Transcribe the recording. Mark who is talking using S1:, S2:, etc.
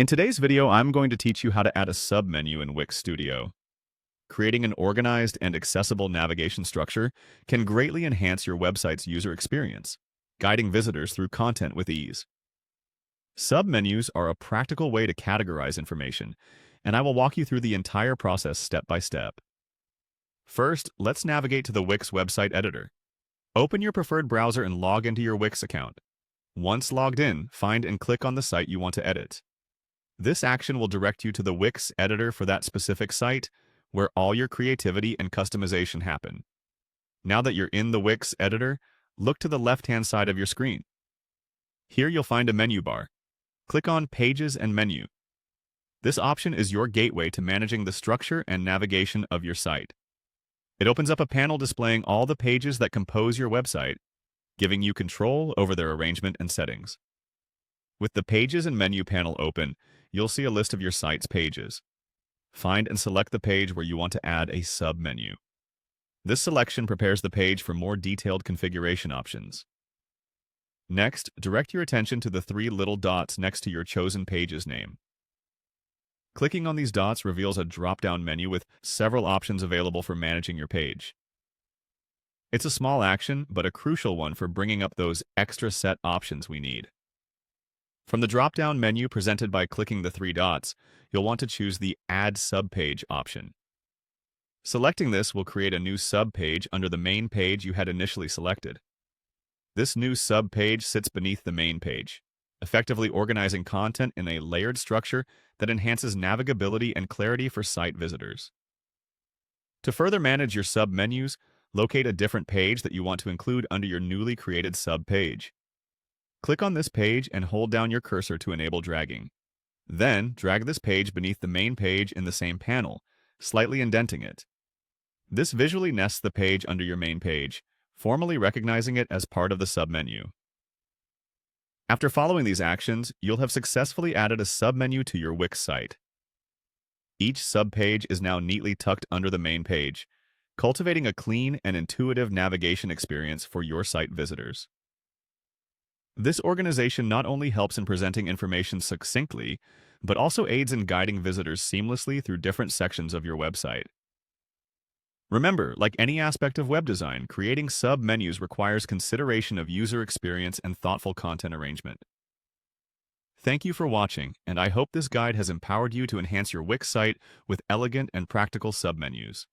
S1: In today's video, I'm going to teach you how to add a submenu in Wix Studio. Creating an organized and accessible navigation structure can greatly enhance your website's user experience, guiding visitors through content with ease. Submenus are a practical way to categorize information, and I will walk you through the entire process step by step. First, let's navigate to the Wix website editor. Open your preferred browser and log into your Wix account. Once logged in, find and click on the site you want to edit. This action will direct you to the Wix editor for that specific site, where all your creativity and customization happen. Now that you're in the Wix editor, look to the left-hand side of your screen. Here you'll find a menu bar. Click on Pages and Menu. This option is your gateway to managing the structure and navigation of your site. It opens up a panel displaying all the pages that compose your website, giving you control over their arrangement and settings. With the Pages and Menu panel open, you'll see a list of your site's pages. Find and select the page where you want to add a submenu. This selection prepares the page for more detailed configuration options. Next, direct your attention to the three little dots next to your chosen page's name. Clicking on these dots reveals a drop-down menu with several options available for managing your page. It's a small action, but a crucial one for bringing up those extra set options we need. From the drop-down menu presented by clicking the three dots, you'll want to choose the Add Subpage option. Selecting this will create a new subpage under the main page you had initially selected. This new subpage sits beneath the main page, effectively organizing content in a layered structure that enhances navigability and clarity for site visitors. To further manage your submenus, locate a different page that you want to include under your newly created subpage. Click on this page and hold down your cursor to enable dragging. Then, drag this page beneath the main page in the same panel, slightly indenting it. This visually nests the page under your main page, formally recognizing it as part of the submenu. After following these actions, you'll have successfully added a submenu to your Wix site. Each subpage is now neatly tucked under the main page, cultivating a clean and intuitive navigation experience for your site visitors. This organization not only helps in presenting information succinctly, but also aids in guiding visitors seamlessly through different sections of your website. Remember, like any aspect of web design, creating submenus requires consideration of user experience and thoughtful content arrangement. Thank you for watching, and I hope this guide has empowered you to enhance your Wix site with elegant and practical submenus.